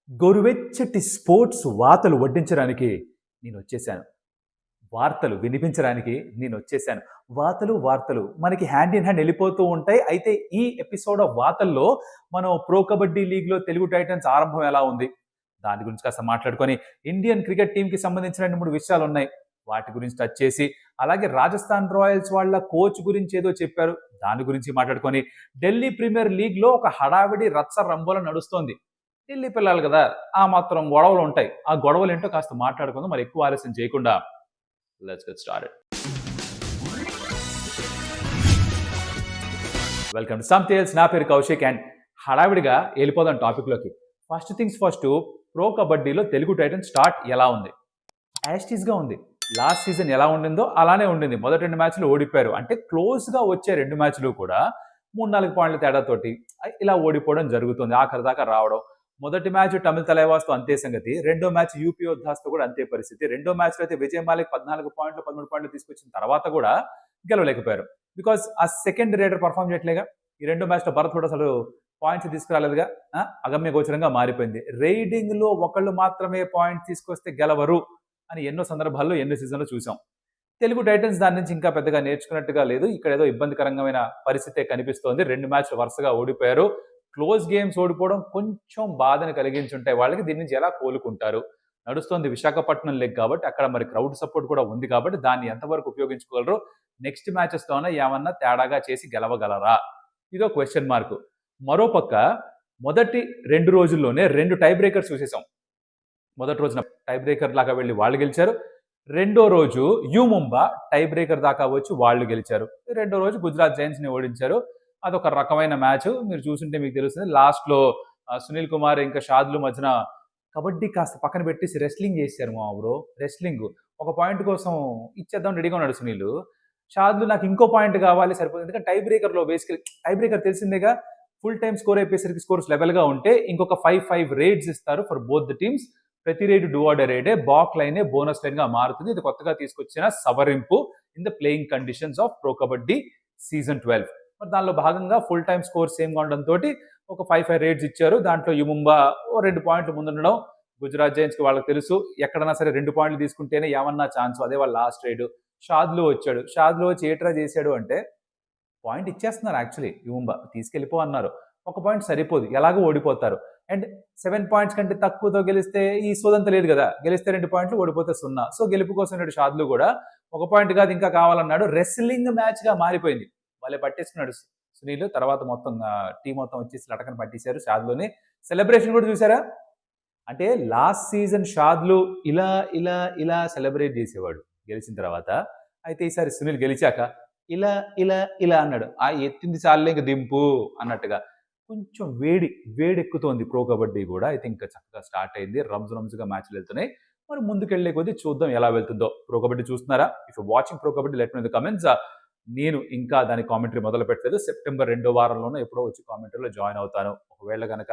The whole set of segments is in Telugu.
గోరువెచ్చటి స్పోర్ట్స్ వార్తలు వడ్డించడానికి నేనొచ్చేసాను. వార్తలు వినిపించడానికి నేనొచ్చేసాను. వార్తలు మనకి హ్యాండ్ ఇన్ హ్యాండ్ ఎళ్ళిపోతూ ఉంటాయి. అయితే ఈ ఎపిసోడ్ ఆఫ్ వార్తల్లో మనం ప్రో కబడ్డీ లీగ్‌లో తెలుగు టైటన్స్ ఆరంభం ఎలా ఉంది? దాని గురించి కాస్త మాట్లాడుకొని, ఇండియన్ క్రికెట్ టీమ్‌కి సంబంధించిన 2, 3 విషయాలున్నాయి. వాటి గురించి టచ్ చేసి, అలాగే రాజస్థాన్ రాయల్స్ వాళ్ళ కోచ్ గురించి ఏదో చెప్పారు. దాని గురించి మాట్లాడుకొని, ఢిల్లీ ప్రీమియర్ లీగ్‌లో ఒక హడావిడి రచ్చ రంబోల నడుస్తోంది. ఢిల్లీ పిల్లలు కదా! ఆ మాత్రం గొడవలుంటాయి. ఆ గొడవలేంటో కాస్త మాట్లాడుకుందాం. మరి ఎక్కువ ఆలస్యం చేయకుండా let's get started. Welcome to some tales. నా పేరు కౌశిక్ అండ్ హడావిడిగా వెళ్ళిపోదాం టాపిక్‌లోకి. ఫస్ట్ థింగ్స్ ఫస్ట్, ప్రో కబడ్డీలో తెలుగు టైటన్స్ స్టార్ట్ ఎలా ఉంది? యాస్టీస్‌గా ఉంది. లాస్ట్ సీజన్ ఎలా ఉండిందో అలానే ఉండింది. మొదటి 2 మ్యాచ్‌లు ఓడిపోయారు. అంటే క్లోజ్‌గా వచ్చే 2 మ్యాచ్‌లు కూడా 3, 4 పాయింట్ల తేడాతోటి ఇలా ఓడిపోవడం జరుగుతుంది. ఆఖరి దాకా రావడం. మొదటి మ్యాచ్ తమిళ్ తలైవాస్‌తో అంతే సంగతి. రెండో మ్యాచ్ యూపీ యోద్ధాస్‌తో కూడా అంతే పరిస్థితి. రెండో మ్యాచ్‌లో అయితే విజయ్ మాలిక్ 14 పాయింట్లు, 13 పాయింట్లు తీసుకొచ్చిన తర్వాత కూడా గెలవలేకపోయారు. బికాజ్ ఆ సెకండ్ రేటర్ పర్ఫార్మ్ చేయట్లేగా. ఈ రెండో మ్యాచ్‌లో భరత్ కూడా అసలు పాయింట్స్ తీసుకురాలేదుగా. అగమ్య గోచరంగా మారిపోయింది. రైడింగ్‌లో ఒకళ్ళు మాత్రమే పాయింట్స్ తీసుకొస్తే గెలవరు అని ఎన్నో సందర్భాల్లో, ఎన్నో సీజన్‌లో చూసాం. తెలుగు టైటన్స్ దాని నుంచి ఇంకా పెద్దగా నేర్చుకున్నట్టుగా లేదు. ఇక్కడ ఏదో ఇబ్బందికరంగమైన పరిస్థితే కనిపిస్తోంది. 2 మ్యాచ్‌లు వరుసగా ఓడిపోయారు. క్లోజ్ గేమ్స్ ఓడిపోవడం కొంచెం బాధను కలిగించుంటాయి వాళ్ళకి. దీని నుంచి ఎలా కోలుకుంటారు? నడుస్తోంది విశాఖపట్నం లెగ్ కాబట్టి అక్కడ మరి క్రౌడ్ సపోర్ట్ కూడా ఉంది కాబట్టి దాన్ని ఎంతవరకు ఉపయోగించుకోగలరు? నెక్స్ట్ మ్యాచెస్‌లోనే ఏమన్నా తేడాగా చేసి గెలవగలరా? ఇదో క్వెషన్ మార్క్. మరోపక్క మొదటి 2 రోజుల్లోనే 2 టై బ్రేకర్స్ చూసేసాం. మొదటి రోజున టై బ్రేకర్ లాగా వెళ్ళి వాళ్ళు గెలిచారు. రెండో రోజు ముంబా టై బ్రేకర్ దాకా వచ్చి వాళ్ళు గెలిచారు. రెండో రోజు గుజరాత్ జైంట్స్‌ని ఓడించారు. అదొక రకమైన మ్యాచ్. మీరు చూసుంటే మీకు తెలుస్తుంది. లాస్ట్‌లో సునీల్ కుమార్ ఇంకా షాద్లు మధ్యన కబడ్డీ కాస్త పక్కన పెట్టేసి రెస్లింగ్ చేశారు మా బ్రో. రెస్లింగ్. ఒక పాయింట్ కోసం ఇచ్చేద్దాం రెడీగా ఉన్నాడు సునీల్. షాద్లు నాకు ఇంకో పాయింట్ కావాలి సరిపోతుంది. ఎందుకంటే టై బ్రేకర్‌లో బేసికల్లీ టై బ్రేకర్ తెలిసిందేగా. ఫుల్ టైమ్ స్కోర్ అయిపోయేసరికి స్కోర్స్ లెవెల్‌గా ఉంటే ఇంకొక 5 రేడ్స్ ఇస్తారు ఫర్ బోత్ ద టీమ్స్. ప్రతి రేటు డూ ఆర్ డై రేడే, బాక్ లైనే బోనస్ లైన్‌గా మారుతుంది. ఇది కొత్తగా తీసుకొచ్చిన సవరింపు in the playing conditions of pro kabaddi season 12. మరి దానిలో భాగంగా ఫుల్ టైమ్ స్కోర్ సేమ్‌గా ఉండడంతోటి ఒక 5 రేడ్స్ ఇచ్చారు. దాంట్లో యుముంబా ఓ 2 పాయింట్లు ముందుండడం. గుజరాత్ జైంట్స్‌కి వాళ్ళకి తెలుసు. ఎక్కడైనా సరే 2 పాయింట్లు తీసుకుంటేనే ఏమన్నా ఛాన్స్. అదే వాళ్ళ లాస్ట్ రేడు. షాద్లు వచ్చాడు. షాద్లు వచ్చి ఏట్రా చేశాడు అంటే పాయింట్ ఇచ్చేస్తున్నారు యాక్చువల్లీ యుముంబా. తీసుకెళ్ళిపో అన్నారు. ఒక పాయింట్ సరిపోదు. ఎలాగో ఓడిపోతారు. అండ్ 7 పాయింట్స్ కంటే తక్కువతో గెలిస్తే ఈ సోదంతా లేదు కదా. గెలిస్తే 2 పాయింట్లు, ఓడిపోతే 0. సో గెలుపు కోసం నేడు షాద్లు కూడా ఒక పాయింట్ కాదు ఇంకా కావాలన్నాడు. రెస్లింగ్ మ్యాచ్‌గా మారిపోయింది. భలే పట్టేసుకున్నాడు సునీల్. తర్వాత మొత్తం టీమ్ మొత్తం వచ్చేసి లటకన పట్టేశారు షాద్లుని. సెలబ్రేషన్ కూడా చూసారా? అంటే లాస్ట్ సీజన్ షాద్లు ఇలా ఇలా ఇలా సెలబ్రేట్ చేసేవాడు గెలిచిన తర్వాత. అయితే ఈసారి సునీల్ గెలిచాక ఇలా ఇలా ఇలా అన్నాడు. ఎత్తింది చాలులే ఇంక దింపు అన్నట్టుగా. కొంచెం వేడెక్కుతోంది ప్రో కబడ్డీ కూడా. అయితే ఇంకా చక్కగా స్టార్ట్ అయింది. రంజుగా మ్యాచ్‌లు వెళ్తున్నాయి. మరి ముందుకెళ్ళే కొద్దీ చూద్దాం ఎలా వెళ్తుందో. ప్రో కబడ్డీ చూస్తున్నారా? If you watching pro kabaddi let me in the comments. నేను ఇంకా దాని కామెంటరీ మొదలు పెట్టలేదు. సెప్టెంబర్ 2వ వారంలోనో ఎప్పుడో వచ్చి కామెంటరీలో జాయిన్ అవుతాను. ఒకవేళ గనక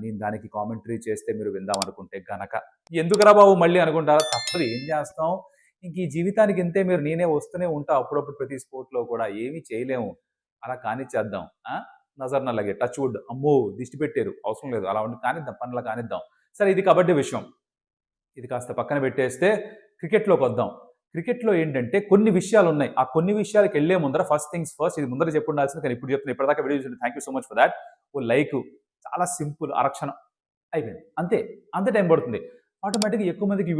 నేను దానికి కామెంటరీ చేస్తే మీరు విందాం అనుకుంటే గనక. ఎందుకురా బాబు మళ్ళీ అనుకుంటారా? తప్పదు ఏం చేస్తాం. ఇంక ఈ జీవితానికి ఇంతే మీరు నేనే వస్తూనే ఉంటా అప్పుడప్పుడు ప్రతి స్పోర్ట్‌లో కూడా. ఏమీ చేయలేము. అలా కానిచ్చేద్దాం. నజర్ నల్లగే టచ్ వుడ్. అమ్మో! దిష్టి పెట్టారు. అవసరం లేదు. అలా ఉండి కానిద్దాం. పనిలా కానిద్దాం. సరే ఇది కబడ్డీ విషయం. ఇది కాస్త పక్కన పెట్టేస్తే క్రికెట్‌లోకొద్దాం. క్రికెట్‌లో ఏంటంటే కొన్ని విషయాలున్నాయి. ఆ కొన్ని విషయాలకెళ్ళే ముందర ఫస్ట్ థింగ్స్ ఫస్ట్ ఇది ముందర చెప్పుండాల్సింది కానీ ఇప్పుడు చెప్తున్నా. ఇప్పటిదాకా వీడియో చూసిన thank you so much for that. ఓ లైకు. చాలా సింపుల్ అరక్షణం. అయిపోయింది. అంతే. అంతే టైం పడుతుంది. ఆటోమేటిక్‌గా ఎక్కువ మందికి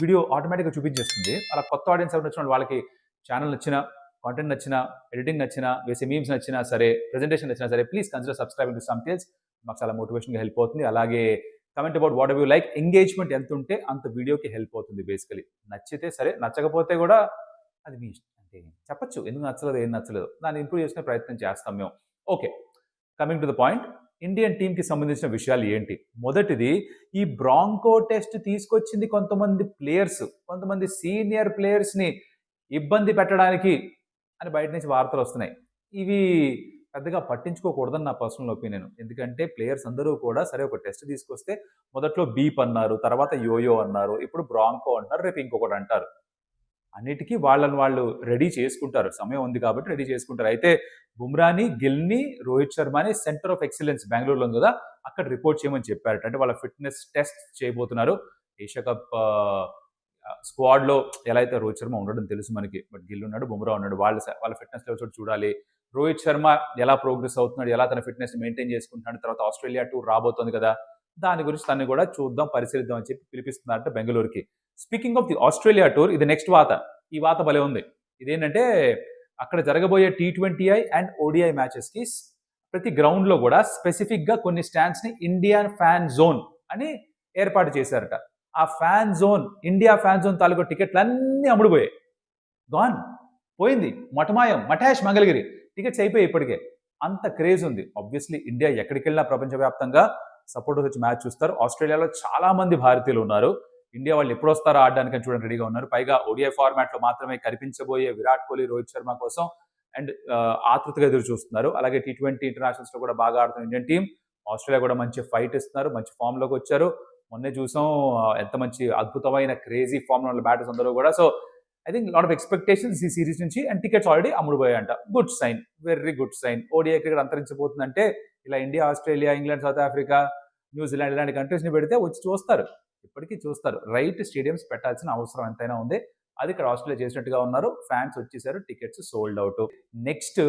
వీడియో ఆటోమేటిక్‌గా చూపించేస్తుంది. అలా కొత్త ఆడియన్స్ ఎవరైనా వచ్చిన వాళ్ళకి ఛానెల్ నచ్చినా, కంటెంట్ నచ్చినా, ఎడిటింగ్ నచ్చినా, వేసే మీమ్స్ నచ్చినా సరే, ప్రెజెంటేషన్ నచ్చినా సరే please consider subscribing to some tales. మాకు చాలా మోటివేషన్‌గా హెల్ప్ అవుతుంది. అలాగే comment about whatever you like. ఎంగేజ్‌మెంట్ ఎంతుంటే అంత వీడియోకి హెల్ప్ అవుతుంది బేసికల్లీ. నచ్చితే సరే, నచ్చకపోతే కూడా అది మీ ఇష్టం. అంటే చెప్పొచ్చు. ఎందుకు నచ్చలేదు, ఏం నచ్చలేదు. దాన్ని ఇంప్రూవ్ చేసుకునే ప్రయత్నం చేస్తాం మేము. Okay. Coming to the point. Indian టీమ్‌కి సంబంధించిన విషయాలు ఏంటి? మొదటిది ఈ బ్రాంకో టెస్ట్ తీసుకొచ్చింది కొంతమంది ప్లేయర్స్. కొంతమంది సీనియర్ ప్లేయర్స్‌ని ఇబ్బంది పెట్టడానికి అని బయట నుంచి వార్తలొస్తున్నాయి. ఇవి పెద్దగా పట్టించుకోకూడదని నా పర్సనల్ ఒపీనియన్. ఎందుకంటే ప్లేయర్స్ అందరూ కూడా సరే ఒక టెస్ట్ తీసుకొస్తే మొదట్లో బీప్ అన్నారు. తర్వాత యోయో అన్నారు. ఇప్పుడు బ్రాంకో అంటున్నారు. రేపు ఇంకొకటి అంటారు. అన్నిటికీ వాళ్ళని వాళ్ళు రెడీ చేసుకుంటారు. సమయం ఉంది కాబట్టి రెడీ చేసుకుంటారు. అయితే బుమ్రాని, గిల్‌ని, రోహిత్ శర్మని సెంటర్ ఆఫ్ ఎక్సలెన్స్ బెంగుళూరులో ఉంది కదా! అక్కడ రిపోర్ట్ చేయమని చెప్పారట. అంటే వాళ్ళ ఫిట్‌నెస్ టెస్ట్ చేయబోతున్నారు. ఏషియా కప్ స్క్వాడ్‌లో ఎలా అయితే రోహిత్ శర్మ ఉండడం తెలుసు మనకి. బట్ గిల్ ఉన్నాడు, బుమ్రా ఉన్నాడు. వాళ్ళ ఫిట్‌నెస్ లెవెల్స్ కూడా చూడాలి. రోహిత్ శర్మ ఎలా ప్రోగ్రెస్ అవుతున్నాడు, ఎలా తన ఫిట్‌నెస్‌ని మెయింటైన్ చేసుకుంటున్నాడు. తర్వాత ఆస్ట్రేలియా టూర్ రాబోతోంది కదా! దాని గురించి తనని కూడా చూద్దాం, పరిశీలిద్దాం అని చెప్పి పిలిపిస్తున్నారట బెంగుళూరుకి. Speaking of the Australia tour, ఇది నెక్స్ట్ వాత. ఈ వాత భలే ఉంది. ఇదేంటంటే అక్కడ జరగబోయే టీ20ఐ అండ్ ఓడిఐ మ్యాచెస్‌కి ప్రతి గ్రౌండ్‌లో కూడా స్పెసిఫిక్‌గా కొన్ని స్టాండ్స్‌ని ఇండియన్ ఫ్యాన్ జోన్ అని ఏర్పాటు చేశారట. ఆ fan zone, India fan zone తాలూకు టికెట్లన్నీ అమ్ముడుపోయాయి. గాన్. పోయింది. మటమాయం. మటాష్ మంగళగిరి. టికెట్స్ అయిపోయాయి ఇప్పటికే. అంత క్రేజ్ ఉంది. ఆబ్వియస్లీ ఇండియా ఎక్కడికెళ్ళినా ప్రపంచవ్యాప్తంగా సపోర్టర్స్ వచ్చి మ్యాచ్ చూస్తారు. ఆస్ట్రేలియాలో చాలా మంది భారతీయులు ఉన్నారు. ఇండియా వాళ్ళు ఎప్పుడు వస్తారో ఆడడానికి చూడండి రెడీగా ఉన్నారు. పైగా ఓడిఐ ఫార్మాట్ లో మాత్రమే కనిపించబోయే విరాట్ కోహ్లీ, రోహిత్ శర్మ కోసం అండ్ ఆతృతగా ఎదురు చూస్తున్నారు. అలాగే టీ20 ఇంటర్నేషనల్స్ లో కూడా బాగా ఆడుతున్న ఇండియన్ టీం. ఆస్ట్రేలియా కూడా మంచి ఫైట్ ఇస్తున్నారు. మంచి ఫామ్ లోకి వచ్చారు. మొన్నే చూసాం ఎంత మంచి అద్భుతమైన క్రేజీ ఫామ్ లో బ్యాటర్స్ అందరూ కూడా. So I think lot of expectations ఈ సిరీస్ నుంచి, అండ్ టికెట్స్ ఆల్రెడీ అమ్ముడుపోయాయంట. Good sign, very good sign. ODI cricket అంతరించిపోతుందంటే ఇలా India, Australia, England, South Africa, న్యూజిలాండ్ ఇలాంటి కంట్రీస్ని పెడితే వచ్చి చూస్తారు. ఇప్పటికీ చూస్తారు. రైట్ స్టేడియంస్ పెట్టాల్సిన అవసరం ఎంతైనా ఉంది. అది ఇక్కడ ఆస్ట్రేలియా చేసినట్టుగా ఉన్నారు. ఫ్యాన్స్ వచ్చేసారు, tickets sold out. Next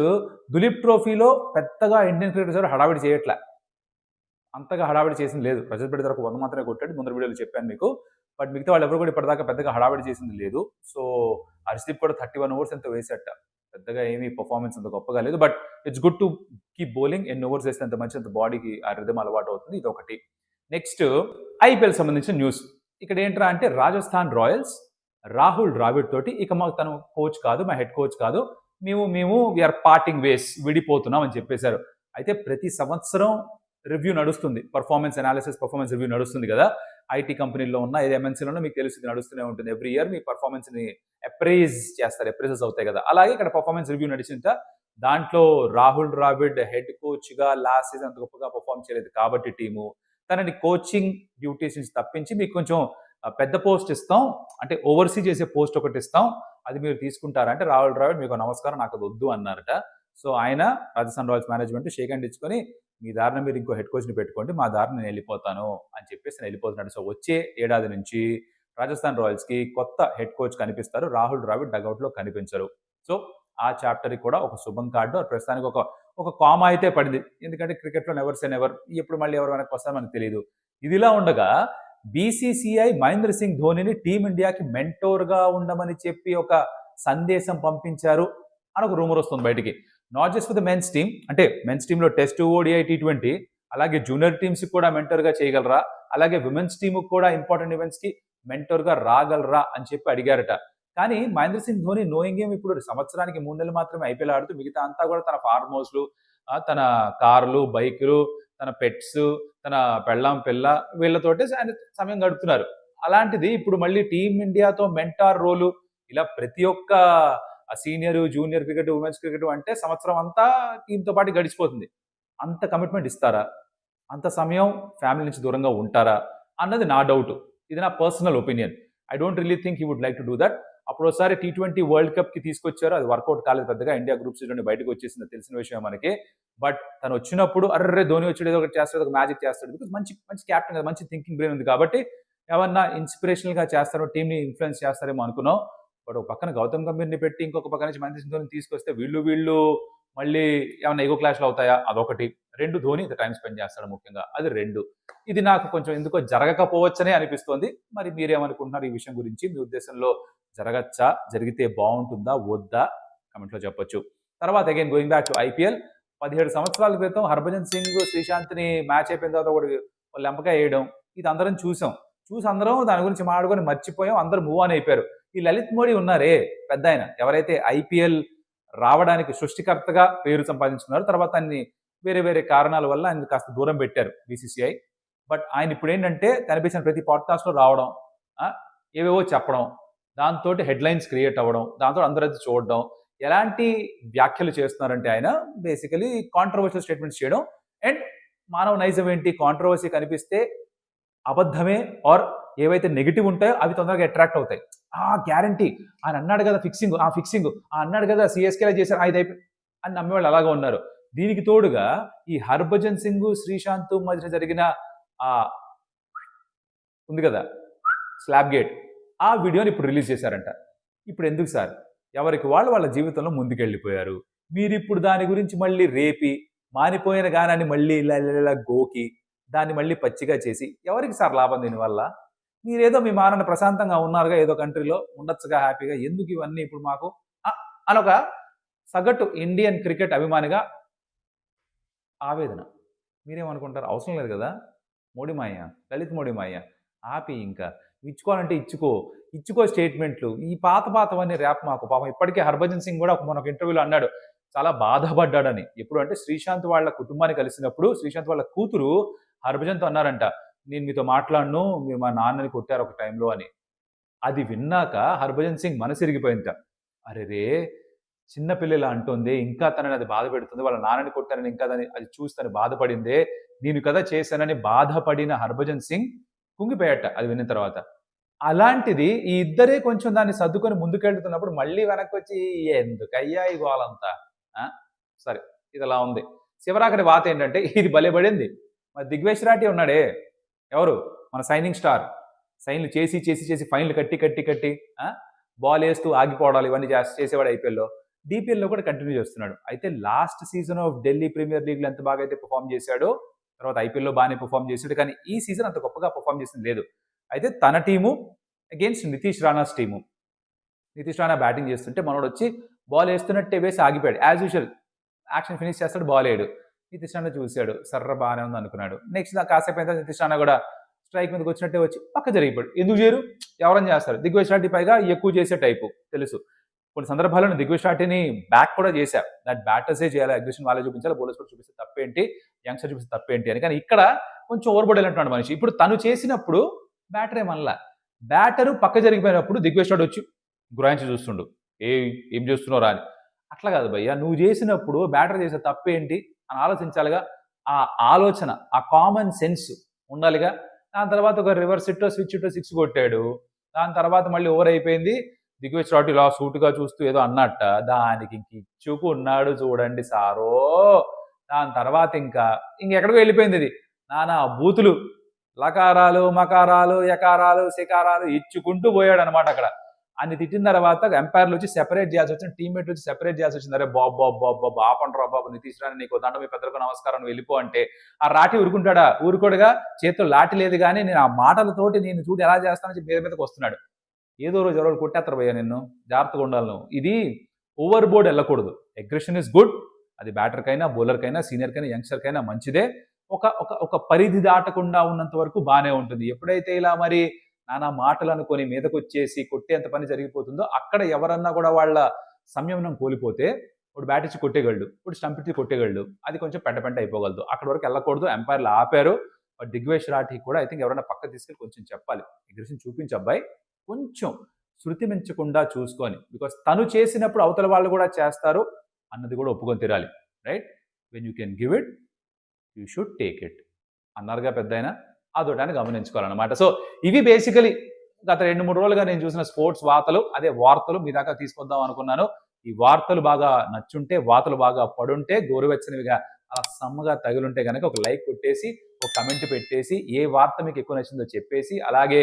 Duleep ట్రోఫీలో పెద్దగా ఇండియన్ క్రికెటర్స్ హడావిడి చేయట్లే. అంతగా హడావిడి చేసింది లేదు. రజత్ పడిదార్ ఒక 100 మాత్రమే కొట్టాడు. ముందు వీడియోలో చెప్పాను మీకు. బట్ మిగతా వాళ్ళు ఎవరు కూడా ఇప్పటిదాకా పెద్దగా హడావిడి చేసింది లేదు. సో హర్షదీప్ కూడా 31 ఓవర్స్ ఎంతో వేసేట. పెద్దగా ఏమీ పర్ఫార్మెన్స్ అంత గొప్పగా లేదు. But it's good to keep bowling. ఎన్ని ఓవర్స్ వేస్తే అంత మంచి, అంత బాడీకి ఆ రిథమ్ అలవాటు అవుతుంది. ఇది ఒకటి. నెక్స్ట్ ఐపీఎల్ సంబంధించిన న్యూస్. ఇక్కడ ఏంట్రా అంటే రాజస్థాన్ రాయల్స్ రాహుల్ ద్రావిడ్ తోటి ఇక మాకు తను కోచ్ కాదు, మా హెడ్ కోచ్ కాదు, మేము వీఆర్ పార్టింగ్ వేస్, విడిపోతున్నాం అని చెప్పేశారు. అయితే ప్రతి సంవత్సరం రివ్యూ నడుస్తుంది. పర్ఫార్మెన్స్ అనాలిసిస్, పర్ఫార్మెన్స్ రివ్యూ నడుస్తుంది కదా. ఐటీ కంపెనీలో ఉన్న ఏది ఎంఎన్సీలోనో మీకు తెలుస్తుంది, నడుస్తూనే ఉంటుంది. ఎవ్రీ ఇయర్ మీ పర్ఫార్మెన్స్ని అప్రైజ్ చేస్తారు, అప్రైజెస్ అవుతాయి కదా. అలాగే ఇక్కడ పర్ఫార్మెన్స్ రివ్యూ నడిచింట. దాంట్లో రాహుల్ ద్రావిడ్ హెడ్ కోచ్గా లాస్ట్ సీజన్ అంత గొప్పగా పర్ఫార్మ్ చేయలేదు కాబట్టి టీము తనని కోచింగ్ డ్యూటీస్ నుంచి తప్పించి మీకు కొంచెం పెద్ద పోస్ట్ ఇస్తాం, అంటే ఓవర్సీ చేసే పోస్ట్ ఒకటి ఇస్తాం, అది మీరు తీసుకుంటారంటే రాహుల్ ద్రావిడ్ మీకు నమస్కారం, నాకు అది వద్దు అన్నారట. సో ఆయన Rajasthan Royals management shake hand ఇచ్చుకొని మీ దారిన మీరు ఇంకో హెడ్ కోచ్ని పెట్టుకోండి, మా దారిన నేను వెళ్ళిపోతాను అని చెప్పేసి నేను వెళ్ళిపోతున్నాడు. సో వచ్చే ఏడాది నుంచి రాజస్థాన్ రాయల్స్కి కొత్త హెడ్ కోచ్ కనిపిస్తారు. రాహుల్ ద్రావిడ్ డగౌట్లో కనిపించరు. సో ఆ చాప్టర్కి కూడా ఒక శుభం కార్డు. ప్రస్తుతానికి ఒక కామా అయితే పడింది. ఎందుకంటే క్రికెట్లో నెవర్ సే నెవర్, ఎప్పుడు మళ్ళీ ఎవరు వెనక్కి వస్తారో మనకు తెలియదు. ఇదిలా ఉండగా బీసీసీఐ మహేంద్ర సింగ్ ధోనిని టీమిండియాకి మెంటోర్గా ఉండమని చెప్పి ఒక సందేశం పంపించారు అని ఒక రూమర్ వస్తుంది బయటికి. Not just for the mens team, అంటే మెన్స్ టీంలో టెస్ట్, ఓడిఐ, టీ20, అలాగే జూనియర్ టీమ్స్కి కూడా మెంటర్గా చేయగలరా, అలాగే విమెన్స్ టీమ్కి కూడా ఇంపార్టెంట్ ఈవెంట్స్కి మెంటర్గా రాగలరా అని చెప్పి అడిగారట. కానీ మహేంద్ర సింగ్ ధోని నోయింగ్ ఏం ఇప్పుడు సంవత్సరానికి 3 నెలలు మాత్రమే ఐపీఎల్ ఆడుతూ మిగతా అంతా కూడా తన ఫార్మ్ హౌస్లు, తన కార్లు, బైకులు, తన పెట్స్, తన పెళ్ళాం పిల్ల వీళ్ళతోటి ఆయన సమయం గడుపుతున్నారు. అలాంటిది ఇప్పుడు మళ్ళీ టీమిండియాతో మెంటార్ రోలు, ఇలా ప్రతి ఒక్క senior, junior cricket, women's cricket అంటే సంవత్సరం అంతా టీంతో పాటు గడిచిపోతుంది. అంత కమిట్మెంట్ ఇస్తారా? అంత సమయం ఫ్యామిలీ నుంచి దూరంగా ఉంటారా అన్నది నా డౌట్. ఇది నా personal opinion. I don't really think he would like to do that. అప్పుడు ఒకసారి టీ20 వరల్డ్ కప్కి తీసుకొచ్చారు, అది వర్కౌట్ కాలేదు పెద్దగా. ఇండియా గ్రూప్ స్టేజ్ నుండి బయటకు వచ్చేసింది, తెలిసిన విషయం మనకి. బట్ తను వచ్చినప్పుడు అర్రే ధోని వచ్చాడు, ఏదో ఒకటి చేస్తాడు, ఒక మ్యాజిక్ చేస్తాడు. బికాస్ మంచి మంచి క్యాప్టెన్ కదా, మంచి థింకింగ్ బ్రెయిన్ ఉంది కాబట్టి ఏమన్నా ఇన్స్పిరేషనల్గా చేస్తారో, టీంని ఇన్ఫ్లుయెన్స్ చేస్తారేమో అనుకున్నాం. బట్ ఒక పక్కన గౌతమ్ గంభీర్ని పెట్టి ఇంకొక పక్క నుంచి మహేంద్ర సింగ్ ధోని తీసుకొస్తే వీళ్ళు మళ్ళీ ఏమైనా ఎగో క్లాష్లు అవుతాయా, అదొకటి. 2 ధోని టైం స్పెండ్ చేస్తాడు ముఖ్యంగా, అది 2. ఇది నాకు కొంచెం ఎందుకో జరగకపోవచ్చనే అనిపిస్తోంది. మరి మీరేమనుకుంటున్నారు ఈ విషయం గురించి? మీ ఉద్దేశంలో జరగచ్చా, జరిగితే బాగుంటుందా, వద్దా? కమెంట్లో చెప్పొచ్చు. తర్వాత again going back to IPL, 17 సంవత్సరాల క్రితం హర్భజన్ సింగ్ శ్రీశాంత్ని మ్యాచ్ అయిపోయిన తర్వాత ఒకటి లెంపకాయ వేయడం, ఇది అందరం చూసి అందరం దాని గురించి మాట్లాడుకొని మర్చిపోయాం, అందరూ మూవ్ ఆన్ అయిపోయారు. ఈ లలిత్ మోడీ ఉన్నారే పెద్ద ఆయన, ఎవరైతే ఐపీఎల్ రావడానికి సృష్టికర్తగా పేరు సంపాదించుకున్నారు, తర్వాత అన్ని వేరే వేరే కారణాల వల్ల ఆయన కాస్త దూరం పెట్టారు బీసీసీఐ. బట్ ఆయన ఇప్పుడు ఏంటంటే కనిపించిన ప్రతి పాడ్కాస్ట్లో రావడం, ఏవేవో చెప్పడం, దాంతో హెడ్లైన్స్ క్రియేట్ అవ్వడం, దాంతో అందరూ చూడడం, ఎలాంటి వ్యాఖ్యలు చేస్తున్నారంటే ఆయన బేసికలీ కాంట్రవర్షియల్ స్టేట్మెంట్స్ చేయడం. అండ్ మానవ నైజం ఏంటి, కాంట్రవర్సీ కనిపిస్తే అబద్ధమే ఆర్ ఏవైతే నెగిటివ్ ఉంటాయో అవి తొందరగా అట్రాక్ట్ అవుతాయి. గ్యారంటీ ఆయన అన్నాడు కదా ఫిక్సింగ్, అన్నాడు కదా సిఎస్కేలో చేశారు, ఇది అయిపోయి అని నమ్మేవాళ్ళు అలాగా ఉన్నారు. దీనికి తోడుగా ఈ హర్భజన్ సింగ్, శ్రీశాంత్ మధ్య జరిగిన ఆ ఉంది కదా స్లాబ్ గేట్, ఆ వీడియోని ఇప్పుడు రిలీజ్ చేశారంట. ఇప్పుడు ఎందుకు సార్? ఎవరికి వాళ్ళు వాళ్ళ జీవితంలో ముందుకెళ్ళిపోయారు. మీరు ఇప్పుడు దాని గురించి మళ్ళీ రేపి మానిపోయిన గానాన్ని మళ్ళీ ఇలా గోకి దాన్ని మళ్ళీ పచ్చిగా చేసి ఎవరికి సార్ లాభం దీనివల్ల? మీరేదో మీ మానని ప్రశాంతంగా ఉన్నారుగా, ఏదో కంట్రీలో ఉండొచ్చుగా హ్యాపీగా, ఎందుకు ఇవన్నీ ఇప్పుడు మాకు అనొక సగటు ఇండియన్ క్రికెట్ అభిమానిగా ఆవేదన. మీరేమనుకుంటారు? అవసరం లేదు కదా, మోడీ మాయ, లలిత్ మోడీ మాయ, ఆపి ఇంకా ఇచ్చుకోవాలంటే ఇచ్చుకో స్టేట్మెంట్లు. ఈ పాతవన్నీ ర్యాప్ మాకు. పాపం ఇప్పటికే హర్భజన్ సింగ్ కూడా మనకు ఇంటర్వ్యూలో అన్నాడు చాలా బాధపడ్డాడని. ఎప్పుడు అంటే శ్రీశాంత్ వాళ్ళ కుటుంబాన్ని కలిసినప్పుడు శ్రీశాంత్ వాళ్ళ కూతురు హర్భజన్తో అన్నారంట, నేను మీతో మాట్లాడను, మీరు మా నాన్నని కొట్టారు ఒక టైంలో అని. అది విన్నాక హర్భజన్ సింగ్ మనసు ఇరిగిపోయింట. అరెరే, చిన్నపిల్లలా అంటుంది, ఇంకా తనని అది బాధ పెడుతుంది, వాళ్ళ నాన్నని కొట్టానని ఇంకా అది చూసి తను బాధపడిందే, నేను కదా చేశానని బాధపడిన హర్భజన్ సింగ్ కుంగిపోయాట అది విన్న తర్వాత. అలాంటిది ఈ ఇద్దరే కొంచెం దాన్ని సర్దుకొని ముందుకెళ్తున్నప్పుడు మళ్ళీ వెనక్కి వచ్చి ఎందుకయ్యా ఈ గోలంతా, సరే ఇది అలా ఉంది. శివరాఖరి వాత ఏంటంటే ఇది భలేపడింది. మరి దిగ్వేష్ రాఠీ ఉన్నాడే, ఎవరు మన సైనింగ్ స్టార్, సైన్లు చేసి ఫైన్లు కట్టి బాల్ వేస్తూ ఆగిపోవడాలు ఇవన్నీ చేసేవాడు ఐపీఎల్లో. డిపిఎల్లో కూడా కంటిన్యూ చేస్తున్నాడు. అయితే last season of Delhi Premier లీగ్లో ఎంత బాగా అయితే పర్ఫామ్ చేశాడో, తర్వాత ఐపీఎల్లో బాగానే పర్ఫామ్ చేశాడు, కానీ ఈ సీజన్ అంత గొప్పగా పర్ఫామ్ చేసింది లేదు. అయితే తన team against Nitish Rana's team. Nitish Rana batting చేస్తుంటే మనోడు వచ్చి బాల్ వేస్తున్నట్టే వేసి ఆగిపోయాడు. యాజ్ యూజువల్ యాక్షన్ ఫినిష్ చేస్తాడు, బాల్ వేయడు. నితీష్ రాణా చూశాడు, సర్ర బాగానే ఉంది అనుకున్నాడు. నెక్స్ట్ కాసేపు అయితే నితీష్ రాణా కూడా స్ట్రైక్ మీదకి వచ్చినట్టే వచ్చి పక్క జరిగిపోయాడు. ఎందుకు చేయరు, ఎవరైనా చేస్తారు. దిగ్వేష్ రాఠీ పైగా ఎక్కువ చేసే టైపు తెలుసు. కొన్ని సందర్భాల్లో దిగ్వేష్ రాఠీని బ్యాక్ కూడా చేశా. దట్ బ్యాటర్సే చేయాలి, అగ్రెషన్ వాళ్ళే చూపించాలి, బౌలర్స్ కూడా చూపిస్తే తప్పేంటి, యంగ్స్టర్ చూపిస్తే తప్పేంటి అని. కానీ ఇక్కడ కొంచెం ఓవర్బోర్డ్ వెళ్ళినటువంటి మనిషి. ఇప్పుడు తను చేసినప్పుడు బ్యాటరే మళ్ళా, బ్యాటరు పక్క జరిగిపోయినప్పుడు దిగ్వేష్ రాఠీ వచ్చి గురాయించి చూస్తుండు, ఏం చేస్తున్నారా అని. అట్లా కాదు భయ్యా, నువ్వు చేసినప్పుడు బ్యాటర్ చేసే తప్పేంటి అని ఆలోచించాలిగా. ఆ ఆలోచన, ఆ కామన్ సెన్స్ ఉండాలిగా. దాని తర్వాత ఒక రివర్స్ ఇట్టో స్విచ్ ఇట్టో 6 కొట్టాడు. దాని తర్వాత మళ్ళీ ఓవర్ అయిపోయింది. దిగ్వేష్ రాఠీ ఇలా సూటుగా చూస్తూ ఏదో అన్నట్ట, దానికి ఇంక ఇచ్చుకున్నాడు చూడండి సారో. దాని తర్వాత ఇంకెక్కడికో వెళ్ళిపోయింది ఇది. నానా బూతులు, లకారాలు, మకారాలు, యకారాలు, శకారాలు ఇచ్చుకుంటూ పోయాడు అనమాట. అక్కడ అన్ని తిట్టిన తర్వాత ఎంపైర్లు వచ్చి సెపరేట్ చేయాల్సి వచ్చింది, టీమ్మేట్లు వచ్చి సెపరేట్ చేయాల్సి వచ్చింది. అరే బాబు ఆపండ్రా బాబు, నితీష్ రాణి నీకు దండం, మీ పెద్దలకు నమస్కారం, వెళ్ళిపో అంటే ఆ రాఠీ ఊరుకుంటాడా? ఊరుకోడుగా. చేతులు లాఠీ లేదు కానీ నేను ఆ మాటలతోటి నేను చూడు ఎలా చేస్తానని మీదకి వస్తున్నాడు. ఏదో రోజు ఎవరు కొట్టేస్తారు భయ్యా నిన్ను, జాగ్రత్తగా ఉండాలి నువ్వు. ఇది ఓవర్ బోర్డ్ వెళ్ళకూడదు. అగ్రెషన్ ఇస్ గుడ్, అది బ్యాటర్కైనా బౌలర్కైనా సీనియర్కైనా యంగ్స్టర్కైనా మంచిదే. ఒక పరిధి దాటకుండా ఉన్నంత వరకు బాగానే ఉంటుంది. ఎప్పుడైతే ఇలా మరి నానా మాటలు అనుకొని మీదకు వచ్చేసి కొట్టేంత పని జరిగిపోతుందో అక్కడ ఎవరన్నా కూడా వాళ్ళ సంయమనం కోల్పోతే ఇప్పుడు బ్యాట్ ఇచ్చి కొట్టేయగలడు, ఇప్పుడు స్టంప్ ఇచ్చి కొట్టేయగలడు, అది కొంచెం పెంట అయిపోగలదు. అక్కడ వరకు వెళ్ళకూడదు. ఎంపైర్లు ఆపారు. బట్ దిగ్వేష్ రాఠీ కూడా ఐ థింక్ ఎవరైనా పక్క తీసుకెళ్ళి కొంచెం చెప్పాలి, అగ్రెషన్ చూపించి అబ్బాయి కొంచెం శృతి మించకుండా చూసుకొని, బికాస్ తను చేసినప్పుడు అవతల వాళ్ళు కూడా చేస్తారు అన్నది కూడా ఒప్పుకొని తీరాలి. Right, when you can give it you should take it అన్నారుగా పెద్దయినా, అదొకటాన్ని గమనించుకోవాలన్నమాట. సో ఇవి బేసికలీ గత 2-3 రోజులుగా నేను చూసిన స్పోర్ట్స్ వార్తలు మీ దాకా తీసుకొద్దాం అనుకున్నాను. ఈ వార్తలు బాగా నచ్చుంటే, వార్తలు బాగా పడుంటే, గోరువెచ్చనివిగా అలా సమ్మగా తగులుంటే కనుక ఒక లైక్ కొట్టేసి, ఒక కమెంట్ పెట్టేసి, ఏ వార్త మీకు ఎక్కువ నచ్చిందో చెప్పేసి, అలాగే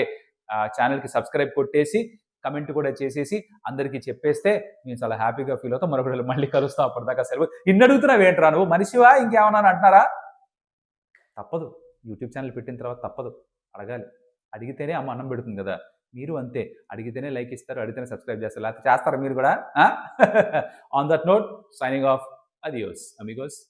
ఛానల్కి సబ్స్క్రైబ్ కొట్టేసి కమెంట్ కూడా చేసేసి అందరికీ చెప్పేస్తే నేను చాలా హ్యాపీగా ఫీల్ అవుతాం. మరొకటి మళ్ళీ కలుస్తాం. అప్పటిదాకా సెలవు. అడుగుతున్నావు ఏంట్రా నువ్వు, మనిషివా ఇంకేమన్నా అంటున్నారా? తప్పదు, యూట్యూబ్ ఛానల్ పెట్టిన తర్వాత తప్పదు, అడగాలి. అడిగితేనే అమ్మ అన్నం పెడుతుంది కదా. మీరు అంతే, అడిగితేనే లైక్ ఇస్తారు, అడిగితేనే సబ్స్క్రైబ్ చేస్తారు, లేకపోతే చేస్తారా మీరు కూడా? On that note, signing off, adios Amigos.